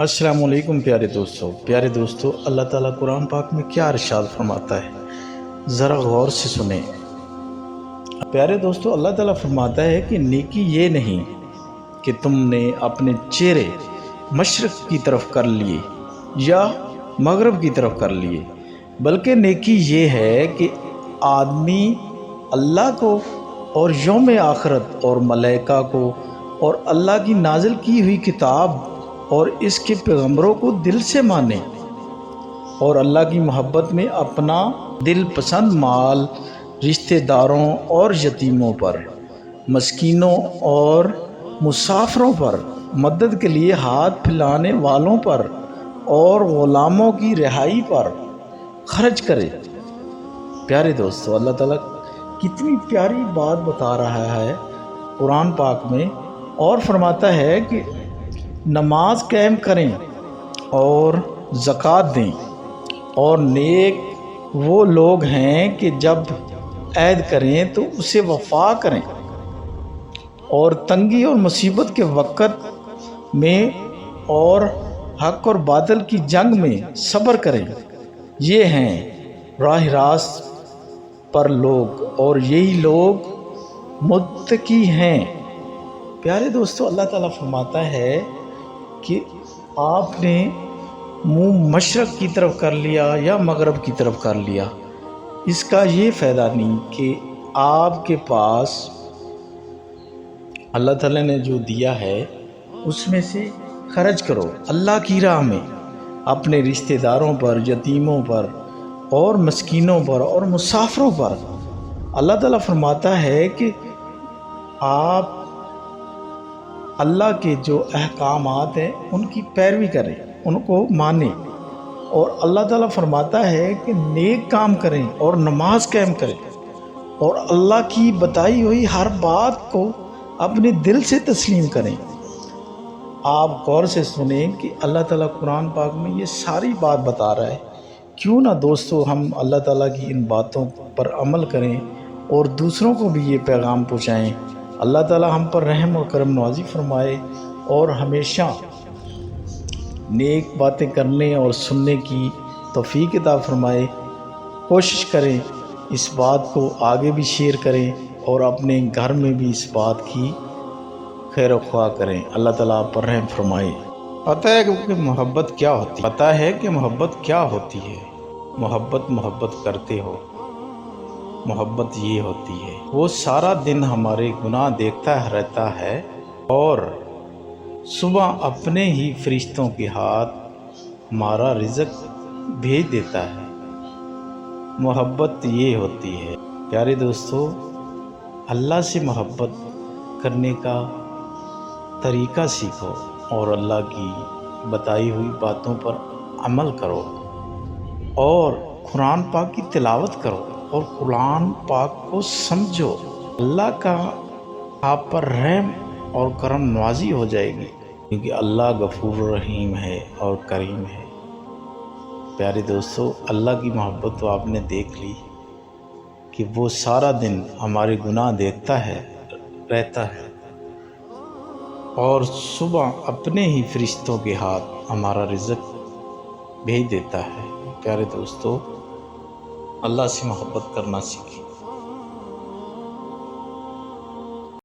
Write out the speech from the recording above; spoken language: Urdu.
السلام علیکم پیارے دوستو اللہ تعالیٰ قرآن پاک میں کیا ارشاد فرماتا ہے، ذرا غور سے سنیں۔ پیارے دوستو، اللہ تعالیٰ فرماتا ہے کہ نیکی یہ نہیں کہ تم نے اپنے چہرے مشرق کی طرف کر لیے یا مغرب کی طرف کر لیے، بلکہ نیکی یہ ہے کہ آدمی اللہ کو اور یوم آخرت اور ملائکہ کو اور اللہ کی نازل کی ہوئی کتاب اور اس کے پیغمبروں کو دل سے مانے، اور اللہ کی محبت میں اپنا دل پسند مال رشتہ داروں اور یتیموں پر، مسکینوں اور مسافروں پر، مدد کے لیے ہاتھ پھیلانے والوں پر اور غلاموں کی رہائی پر خرچ کرے۔ پیارے دوستو، اللہ تعالیٰ کتنی پیاری بات بتا رہا ہے قرآن پاک میں، اور فرماتا ہے کہ نماز قائم کریں اور زکوٰۃ دیں، اور نیک وہ لوگ ہیں کہ جب عہد کریں تو اسے وفا کریں، اور تنگی اور مصیبت کے وقت میں اور حق اور باطل کی جنگ میں صبر کریں۔ یہ ہیں راہ راست پر لوگ، اور یہی لوگ متقی ہیں۔ پیارے دوستو، اللہ تعالیٰ فرماتا ہے کہ آپ نے منہ مشرق کی طرف کر لیا یا مغرب کی طرف کر لیا، اس کا یہ فائدہ نہیں کہ آپ کے پاس اللہ تعالیٰ نے جو دیا ہے اس میں سے خرچ کرو اللہ کی راہ میں، اپنے رشتہ داروں پر، یتیموں پر اور مسکینوں پر اور مسافروں پر۔ اللہ تعالیٰ فرماتا ہے کہ آپ اللہ کے جو احکامات ہیں ان کی پیروی کریں، ان کو مانیں، اور اللہ تعالیٰ فرماتا ہے کہ نیک کام کریں اور نماز قائم کریں، اور اللہ کی بتائی ہوئی ہر بات کو اپنے دل سے تسلیم کریں۔ آپ غور سے سنیں کہ اللہ تعالیٰ قرآن پاک میں یہ ساری بات بتا رہا ہے۔ کیوں نہ دوستو ہم اللہ تعالیٰ کی ان باتوں پر عمل کریں اور دوسروں کو بھی یہ پیغام پہنچائیں۔ اللہ تعالیٰ ہم پر رحم و کرم نوازی فرمائے اور ہمیشہ نیک باتیں کرنے اور سننے کی توفیق عطا فرمائے۔ کوشش کریں اس بات کو آگے بھی شیئر کریں اور اپنے گھر میں بھی اس بات کی خیر و خواہ کریں۔ اللہ تعالیٰ آپ پر رحم فرمائے۔ پتہ ہے کہ محبت کیا ہوتی ہے؟ پتہ ہے کہ محبت کیا ہوتی ہے؟ محبت کرتے ہو، محبت یہ ہوتی ہے وہ سارا دن ہمارے گناہ دیکھتا رہتا ہے اور صبح اپنے ہی فرشتوں کے ہاتھ ہمارا رزق بھیج دیتا ہے۔ محبت یہ ہوتی ہے۔ پیارے دوستو، اللہ سے محبت کرنے کا طریقہ سیکھو اور اللہ کی بتائی ہوئی باتوں پر عمل کرو، اور قرآن پاک کی تلاوت کرو اور قرآن پاک کو سمجھو۔ اللہ کا آپ پر رحم اور کرم نوازی ہو جائے گی، کیونکہ اللہ غفور رحیم ہے اور کریم ہے۔ پیارے دوستو، اللہ کی محبت تو آپ نے دیکھ لی کہ وہ سارا دن ہمارے گناہ دیکھتا رہتا ہے اور صبح اپنے ہی فرشتوں کے ہاتھ ہمارا رزق بھیج دیتا ہے۔ پیارے دوستو، اللہ سے محبت کرنا سیکھیں۔